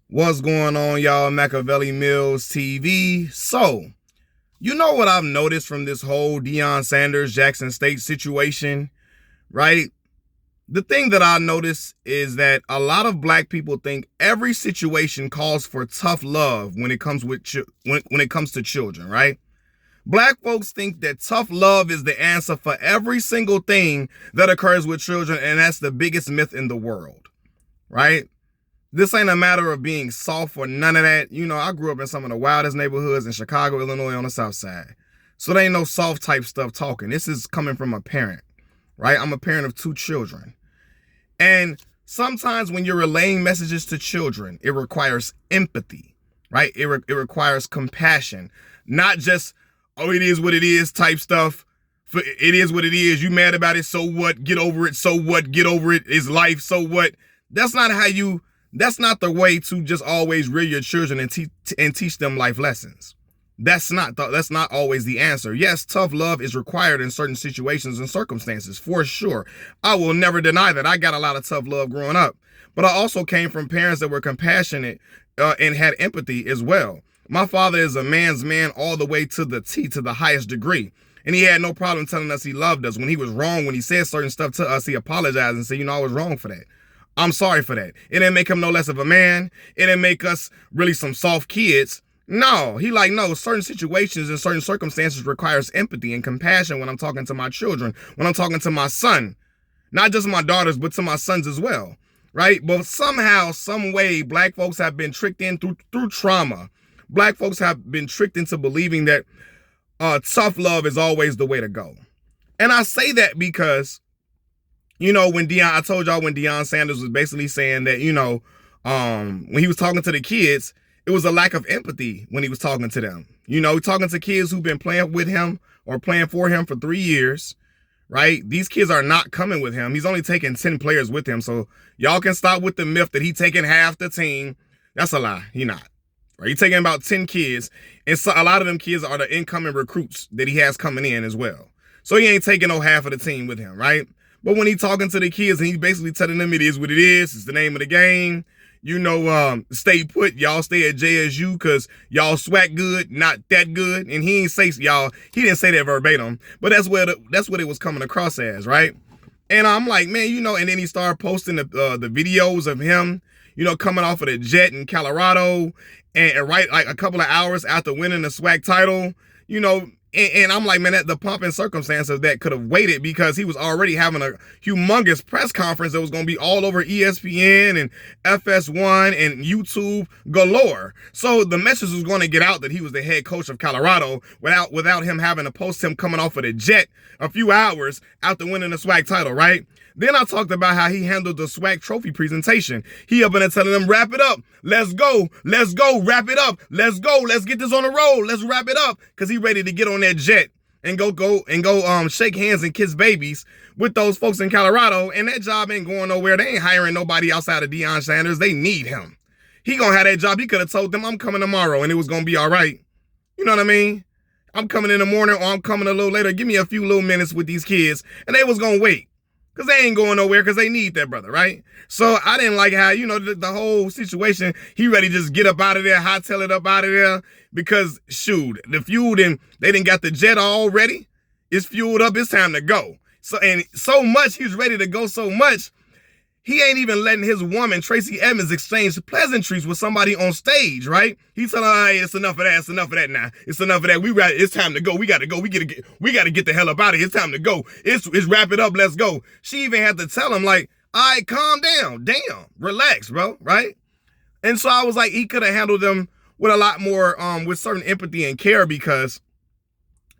What's going on, y'all? Machiavelli Mills TV. So, you know what I've noticed from this whole Deion Sanders, Jackson State situation, right? The thing that I notice is that a lot of black people think every situation calls for tough love when it comes when it comes to children, right? Black folks think that tough love is the answer for every single thing that occurs with children, and that's the biggest myth in the world, right? This ain't a matter of being soft or none of that. You know, I grew up in some of the wildest neighborhoods in Chicago, Illinois on the south side. So there ain't no soft type stuff talking. This is coming from a parent, right? I'm a parent of 2 children. And sometimes when you're relaying messages to children, it requires empathy, right? It requires compassion, not just, oh, it is what it is type stuff. It is what it is. You mad about it, so what? Get over it, so what? Get over it. It's life, so what? That's not the way to just always rear your children and teach them life lessons. That's not always the answer. Yes, tough love is required in certain situations and circumstances, for sure. I will never deny that. I got a lot of tough love growing up, but I also came from parents that were compassionate and had empathy as well. My father is a man's man all the way to the T, to the highest degree. And he had no problem telling us he loved us. When he was wrong, when he said certain stuff to us, he apologized and said, I was wrong for that. I'm sorry for that. It didn't make him no less of a man. It didn't make us really some soft kids. No, certain situations and certain circumstances requires empathy and compassion when I'm talking to my children, when I'm talking to my son, not just my daughters, but to my sons as well, right? But somehow, some way, black folks have been tricked in through trauma. Black folks have been tricked into believing that tough love is always the way to go. And I say that because, I told y'all when Deion Sanders was basically saying that, when he was talking to the kids, it was a lack of empathy when he was talking to them. Talking to kids who've been playing with him or playing for him for 3 years, right? These kids are not coming with him. He's only taking 10 players with him. So y'all can stop with the myth that he taking half the team. That's a lie. He not. Right? He's taking about 10 kids. And so a lot of them kids are the incoming recruits that he has coming in as well. So he ain't taking no half of the team with him, right? But when he's talking to the kids and he's basically telling them it is what it is, it's the name of the game, stay put, y'all stay at JSU because y'all swag good, not that good. And he didn't say that verbatim, but that's what it was coming across as, right? And I'm like, man, and then he started posting the videos of him, coming off of the jet in Colorado and right like a couple of hours after winning the swag title, and I'm like, man, the pomp and circumstance of that could have waited because he was already having a humongous press conference that was going to be all over ESPN and FS1 and YouTube galore. So the message was going to get out that he was the head coach of Colorado without him having to post him coming off of the jet a few hours after winning the swag title, right? Then I talked about how he handled the swag trophy presentation. He up in there telling them, wrap it up. Let's go, wrap it up. Let's go, let's get this on the road. Let's wrap it up. Because he ready to get on that jet and go shake hands and kiss babies with those folks in Colorado. And that job ain't going nowhere. They ain't hiring nobody outside of Deion Sanders. They need him. He gonna have that job. He could have told them, I'm coming tomorrow and it was gonna be all right. You know what I mean? I'm coming in the morning or I'm coming a little later. Give me a few little minutes with these kids. And they was gonna wait. Because they ain't going nowhere because they need that brother, right? So I didn't like how, the whole situation, he ready to just get up out of there, hightail it up out of there because, shoot, the fuel, they didn't got the jet already. It's fueled up. It's time to go. So much, he's ready to go so much, he ain't even letting his woman, Tracy Evans, exchange pleasantries with somebody on stage, right? He's telling her, hey, it's enough of that. It's enough of that now. It's enough of that. It's time to go. We got to go. We got to get the hell up out of here. It's time to go. It's wrap it up. Let's go. She even had to tell him like, all right, calm down. Damn, relax, bro, right? And so I was like, he could have handled them with a lot more, with certain empathy and care because,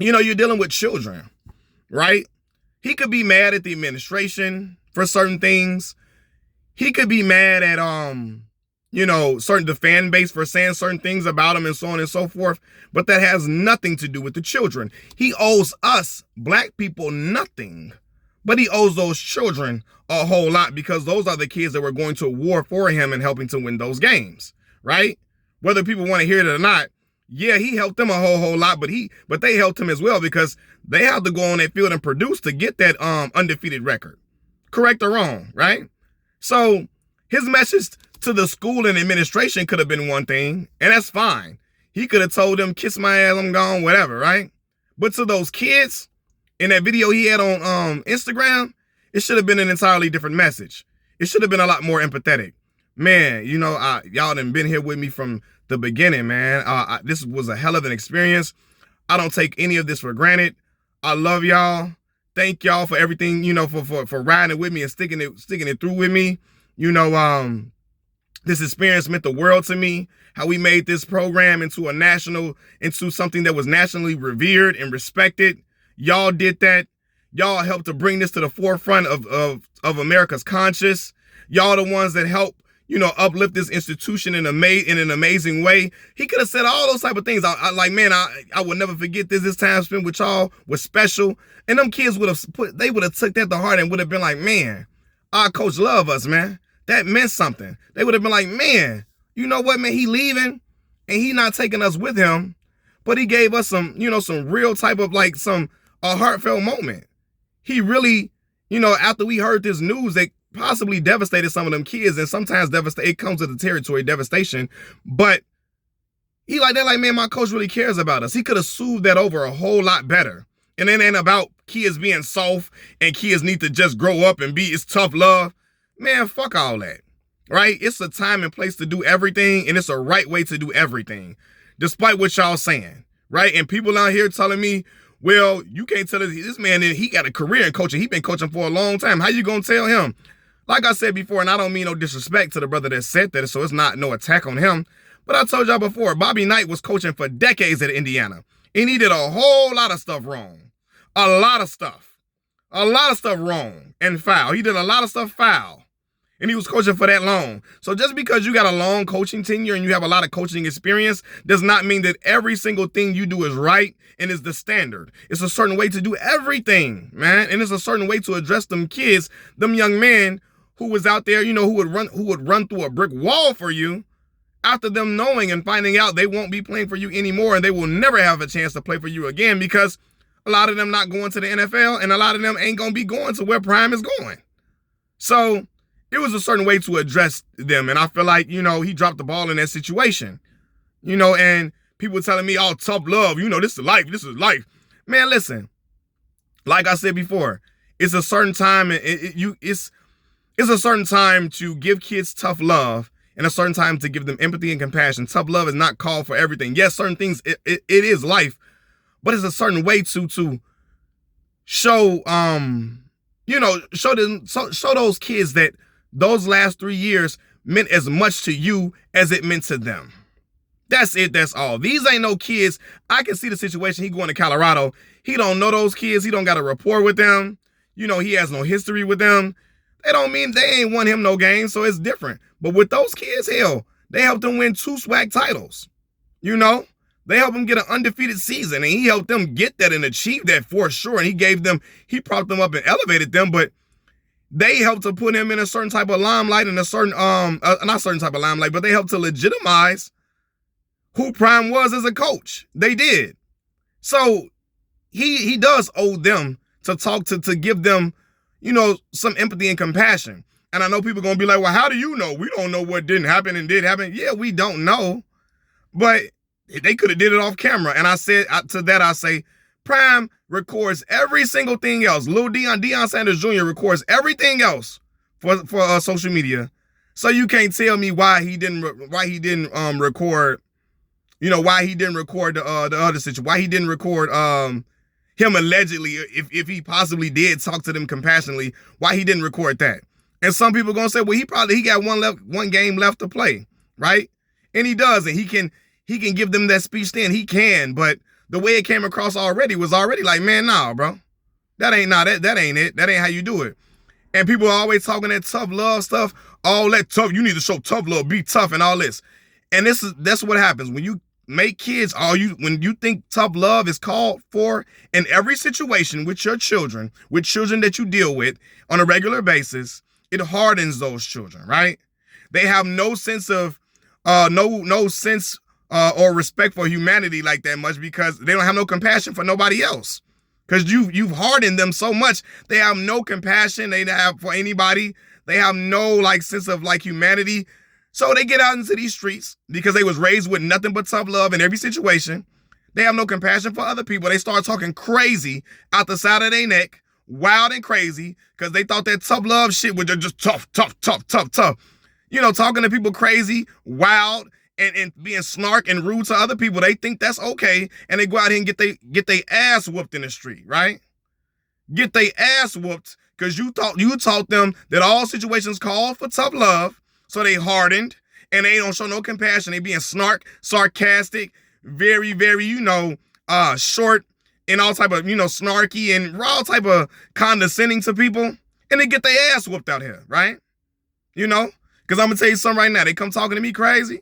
you're dealing with children, right? He could be mad at the administration for certain things. He could be mad at, the fan base for saying certain things about him and so on and so forth, but that has nothing to do with the children. He owes us, black people, nothing, but he owes those children a whole lot because those are the kids that were going to war for him and helping to win those games, right? Whether people want to hear it or not, yeah, he helped them a whole lot, but they helped him as well because they have to go on that field and produce to get that undefeated record. Correct or wrong, right? So his message To the school and administration could have been one thing, and that's fine. He could have told them, kiss my ass, I'm gone, whatever, right? But to those kids, in that video he had on Instagram, it should have been an entirely different message. It should have been a lot more empathetic. Man, you know, y'all done been here with me from the beginning, man. This was a hell of an experience. I don't take any of this for granted. I love y'all. Thank y'all for everything, you know, for riding with me and sticking it through with me. You know, this experience meant the world to me. How we made this program into something that was nationally revered and respected. Y'all did that. Y'all helped to bring this to the forefront of America's conscience. Y'all the ones that helped, you know, uplift this institution in an amazing way. He could have said all those type of things. I will never forget this. This time spent with y'all was special. And them kids would have took that to heart and would have been like, man, our coach love us, man. That meant something. They would have been like, man, you know what, man, he leaving and he not taking us with him, but he gave us some, you know, some real type of like a heartfelt moment. He really, you know, after we heard this news that possibly devastated some of them kids, and sometimes it comes with the territory, devastation, but he like that, like, man, my coach really cares about us. He could have soothed that over a whole lot better. And it ain't about kids being soft and kids need to just grow up and it's tough love. Man, fuck all that, right? It's a time and place to do everything, and it's a right way to do everything, despite what y'all saying, right? And people out here telling me, well, you can't tell this man that he got a career in coaching. He been coaching for a long time. How you gonna tell him? Like I said before, and I don't mean no disrespect to the brother that said that, so it's not no attack on him, but I told y'all before, Bobby Knight was coaching for decades at Indiana, and he did a whole lot of stuff wrong. A lot of stuff wrong and foul. He did a lot of stuff foul. And he was coaching for that long. So just because you got a long coaching tenure and you have a lot of coaching experience does not mean that every single thing you do is right and is the standard. It's a certain way to do everything, man. And it's a certain way to address them kids, them young men who was out there, you know, who would run through a brick wall for you after them knowing and finding out they won't be playing for you anymore and they will never have a chance to play for you again because a lot of them not going to the NFL and a lot of them ain't going to be going to where Prime is going. So it was a certain way to address them. And I feel like, you know, he dropped the ball in that situation, you know, and people telling me, oh, tough love, you know, this is life. Man, listen, like I said before, it's a certain time and it's a certain time to give kids tough love and a certain time to give them empathy and compassion. Tough love is not called for everything. Yes, certain things, it is life, but it's a certain way to show, you know, show those kids that those last 3 years meant as much to you as it meant to them. That's it. That's all. These ain't no kids. I can see the situation. He going to Colorado. He don't know those kids. He don't got a rapport with them. You know, he has no history with them. They don't mean they ain't won him no game, so it's different. But with those kids, hell, they helped them win 2 SWAC titles. You know, they helped them get an undefeated season, and he helped them get that and achieve that for sure. And he propped them up and elevated them, but they helped to put him in a certain type of limelight and a certain, not certain type of limelight, but they helped to legitimize who Prime was as a coach. They did. So he does owe them to give them, you know, some empathy and compassion. And I know people are going to be like, well, how do you know? We don't know what didn't happen and did happen. Yeah, we don't know. But they could have did it off camera. And I said, to that, I say, Prime records every single thing else. Lil Deion Sanders Jr. records everything else for social media. So you can't tell me why he didn't record, you know, why he didn't record the other situation, why he didn't record him allegedly, if he possibly did talk to them compassionately, why he didn't record that. And some people are gonna say, well, he got one game left to play, right? And he does, and he can give them that speech then. He can, but the way it came across was already like, man, nah, bro. That ain't it. That ain't how you do it. And people are always talking that tough love stuff. All that tough, you need to show tough love, be tough and all this. And that's what happens when you make kids, when you think tough love is called for in every situation with your children, with children that you deal with on a regular basis, it hardens those children, right? They have no sense of, no sense or respect for humanity like that much because they don't have no compassion for nobody else. Because you've hardened them so much, they have no compassion they have for anybody. They have no like sense of like humanity. So they get out into these streets because they was raised with nothing but tough love in every situation. They have no compassion for other people. They start talking crazy out the side of their neck, wild and crazy, because they thought that tough love shit was just tough. Talking to people crazy, wild, and being snark and rude to other people. They think that's okay, and they go out here and get they ass whooped in the street, right? Get they ass whooped because you taught them that all situations call for tough love, so they hardened, and they don't show no compassion. They being sarcastic, very, very, short, and all type of, snarky and all type of condescending to people, and they get their ass whooped out here, right? Because I'm going to tell you something right now. They come talking to me crazy,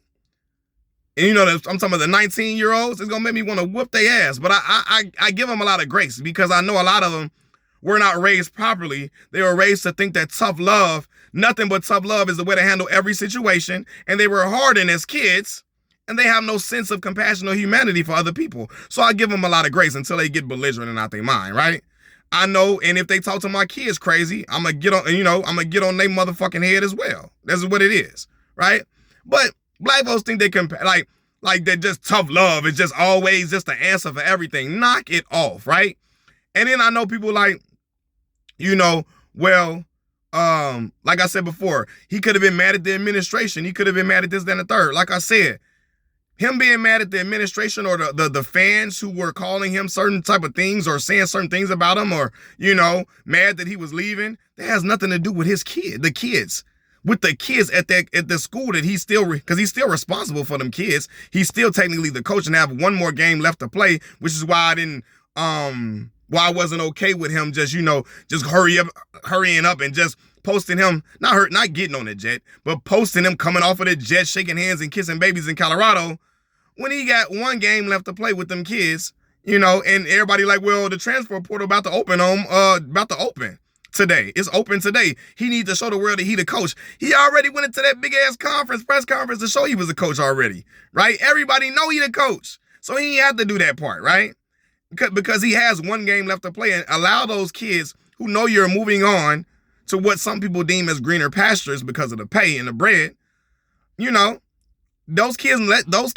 and I'm talking about the 19-year-olds. It's going to make me want to whoop their ass, but I give them a lot of grace because I know a lot of them were not raised properly. They were raised to think that tough love, nothing but tough love is the way to handle every situation, and they were hardened as kids, and they have no sense of compassion or humanity for other people. So I give them a lot of grace until they get belligerent and out their mind, right? I know, and if they talk to my kids crazy, I'm gonna get on, I'm gonna get on their motherfucking head as well. That's what it is, right? But black folks think they can, like that just tough love is just always just the answer for everything. Knock it off, right? And then I know people like, like I said before, he could have been mad at the administration. He could have been mad at this, that, and the third. Like I said, him being mad at the administration or the fans who were calling him certain type of things or saying certain things about him or, mad that he was leaving, that has nothing to do with the kids. With the kids at the school that he's still, because he's still responsible for them kids. He's still technically the coach and have one more game left to play, which is why I wasn't okay with him just hurrying up and just posting him, not getting on the jet, but posting him coming off of the jet, shaking hands and kissing babies in Colorado when he got one game left to play with them kids, and everybody like, well, the transfer portal about to open today. It's open today. He needs to show the world that he the coach. He already went into that big ass press conference to show he was a coach already, right? Everybody know he the coach. So he ain't have to do that part, right? Because he has one game left to play, and allow those kids who know you're moving on to what some people deem as greener pastures because of the pay and the bread. Those kids, let those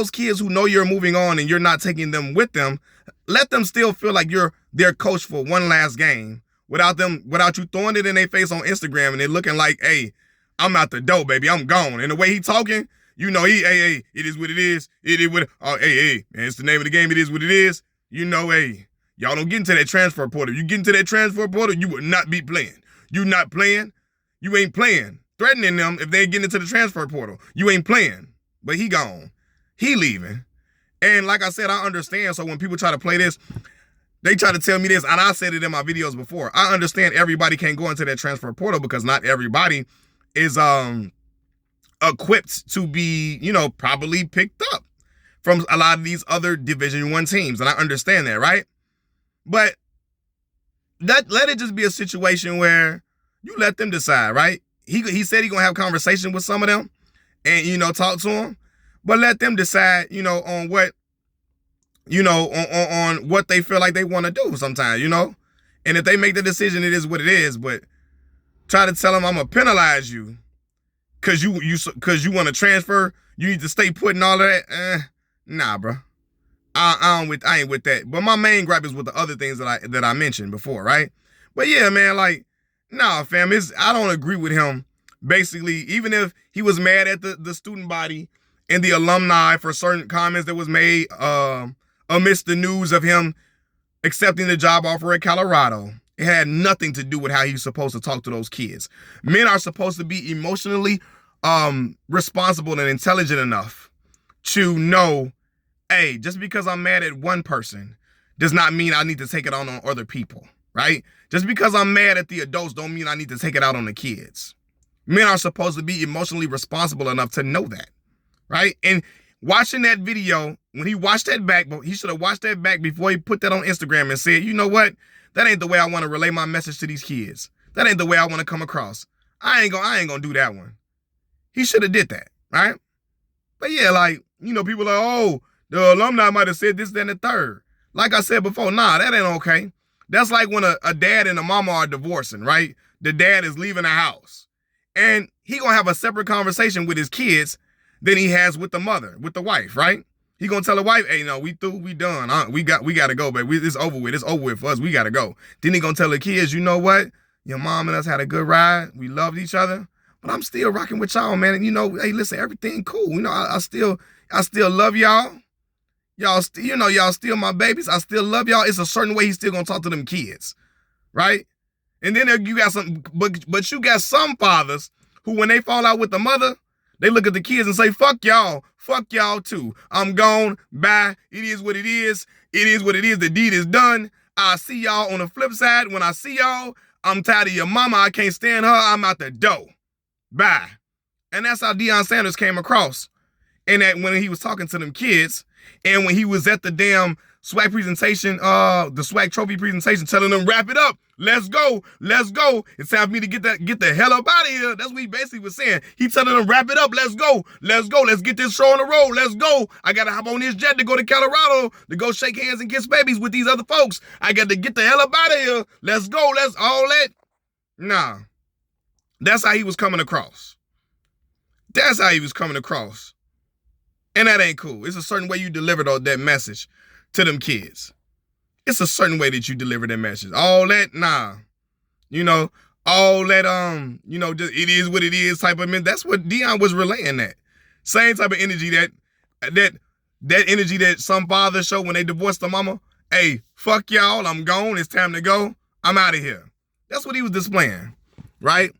kids who know you're moving on and you're not taking them with them, let them still feel like you're their coach for one last game without you throwing it in their face on Instagram and they're looking like, hey, I'm out the door, baby, I'm gone. And the way he talking, hey, it is what it is. It is what, hey, man, it's the name of the game. It is what it is. Hey, y'all don't get into that transfer portal. You get into that transfer portal, you will not be playing. You not playing, you ain't playing. Threatening them if they get into the transfer portal. You ain't playing. But he gone. He leaving. And like I said, I understand. So when people try to play this, they try to tell me this, and I said it in my videos before. I understand everybody can't go into that transfer portal because not everybody is equipped to be, properly picked up from a lot of these other Division I teams. And I understand that, right? But let it just be a situation where you let them decide, right? He said he gonna have conversation with some of them and, talk to them, but let them decide, on what, on what they feel like they want to do sometimes, and if they make the decision, it is what it is. But try to tell them I'm gonna penalize you because you want to transfer, you need to stay put and all of that. Nah, bro. I ain't with that. But my main gripe is with the other things that I mentioned before, right? But yeah, man, like, nah, fam, I don't agree with him. Basically, even if he was mad at the student body and the alumni for certain comments that was made amidst the news of him accepting the job offer at Colorado, it had nothing to do with how he's supposed to talk to those kids. Men are supposed to be emotionally responsible and intelligent enough to know, hey, just because I'm mad at one person does not mean I need to take it out on other people, right? Just because I'm mad at the adults don't mean I need to take it out on the kids. Men are supposed to be emotionally responsible enough to know that, right? And watching that video, when he watched that back, he should have watched that back before he put that on Instagram and said, you know what? That ain't the way I want to relay my message to these kids. That ain't the way I want to come across. I ain't gonna do that one. He should have did that, right? But yeah, like, people are like, oh, the alumni might have said this, then the third. Like I said before, nah, that ain't okay. That's like when a dad and a mama are divorcing, right? The dad is leaving the house. And he gonna have a separate conversation with his kids than he has with the mother, with the wife, right? He gonna tell the wife, hey, no, we through, we done. We gotta go, baby. It's over with. It's over with for us. We gotta go. Then he gonna tell the kids, you know what? Your mom and us had a good ride. We loved each other. But I'm still rocking with y'all, man. And hey, listen, everything cool. I still love y'all. Y'all still my babies. I still love y'all. It's a certain way he's still gonna talk to them kids, right? And then you got but you got some fathers who, when they fall out with the mother, they look at the kids and say, fuck y'all too. I'm gone, bye. It is what it is. It is what it is. The deed is done. I'll see y'all on the flip side. When I see y'all, I'm tired of your mama. I can't stand her. I'm out the door. Bye. And that's how Deion Sanders came across. And that when he was talking to them kids, and when he was at the damn swag presentation, the swag trophy presentation, telling them, wrap it up. Let's go. Let's go. It's time for me to get the hell up out of here. That's what he basically was saying. He telling them, wrap it up. Let's go. Let's go. Let's get this show on the road. Let's go. I got to hop on this jet to go to Colorado to go shake hands and kiss babies with these other folks. I got to get the hell up out of here. Let's go. Let's all that. Nah. That's how he was coming across. That's how he was coming across. And that ain't cool. It's a certain way you deliver that message to them kids. It's a certain way that you deliver that message. All that, nah. All that, just it is what it is type of, that's what Deion was relaying that. Same type of energy that energy that some fathers show when they divorce the mama. Hey, fuck y'all, I'm gone, it's time to go. I'm out of here. That's what he was displaying, right?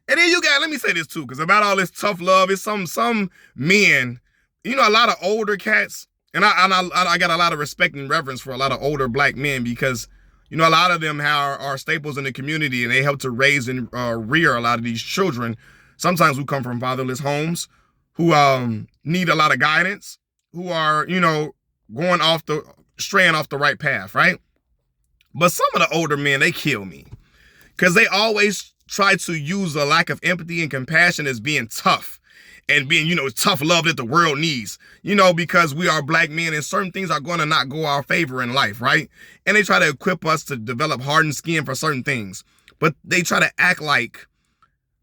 And then let me say this too, because about all this tough love, it's some men, a lot of older cats, and I got a lot of respect and reverence for a lot of older black men because, a lot of them are staples in the community, and they help to raise and rear a lot of these children, sometimes who come from fatherless homes, who need a lot of guidance, who are, straying off the right path, right? But some of the older men, they kill me because they always try to use a lack of empathy and compassion as being tough and being, tough love that the world needs, because we are black men and certain things are going to not go our favor in life, right? And they try to equip us to develop hardened skin for certain things, but they try to act like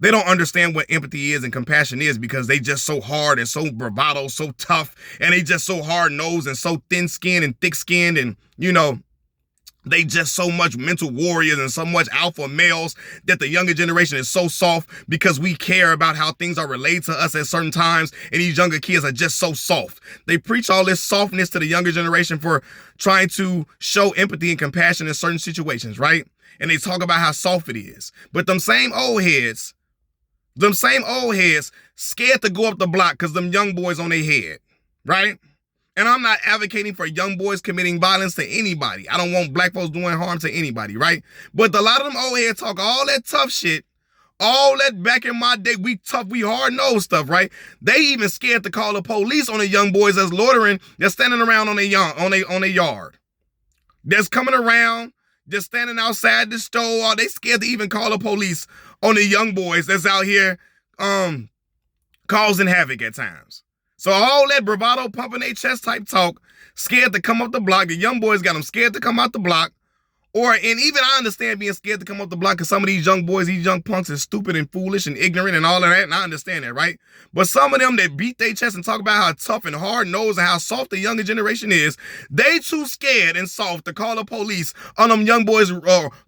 they don't understand what empathy is and compassion is because they just so hard and so bravado, so tough, and they just so hard-nosed and so thin-skinned and thick-skinned and, they just so much mental warriors and so much alpha males that the younger generation is so soft because we care about how things are relayed to us at certain times, and these younger kids are just so soft. They preach all this softness to the younger generation for trying to show empathy and compassion in certain situations, right? And they talk about how soft it is. But them same old heads scared to go up the block because them young boys on their head, right? And I'm not advocating for young boys committing violence to anybody. I don't want black folks doing harm to anybody, right? But a lot of them old heads talk all that tough shit, all that back in my day, we tough, we hard-nosed stuff, right? They even scared to call the police on the young boys that's loitering, that's standing around on their yard. That's coming around, just standing outside the store. They scared to even call the police on the young boys that's out here causing havoc at times. So all that bravado, pumping their chest type talk, scared to come up the block. The young boys got them scared to come out the block. And even I understand being scared to come up the block because some of these young boys, these young punks is stupid and foolish and ignorant and all of that, and I understand that, right? But some of them that beat their chest and talk about how tough and hard-nosed and how soft the younger generation is, they too scared and soft to call the police on them young boys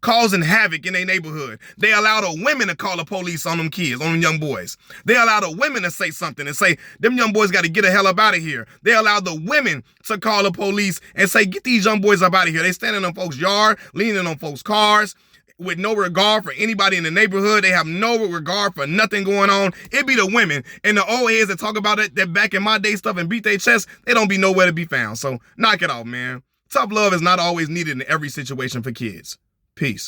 causing havoc in their neighborhood. They allow the women to call the police on them kids, on them young boys. They allow the women to say something and say, them young boys got to get the hell up out of here. They allow the women to call the police and say, get these young boys up out of here. They standing on folks' yard, leaning on folks' cars with no regard for anybody in the neighborhood. They have no regard for nothing going on. It be the women and the old heads that talk about it, that back in my day stuff and beat their chest, they don't be nowhere to be found. So knock it off, man. Tough love is not always needed in every situation for kids. Peace.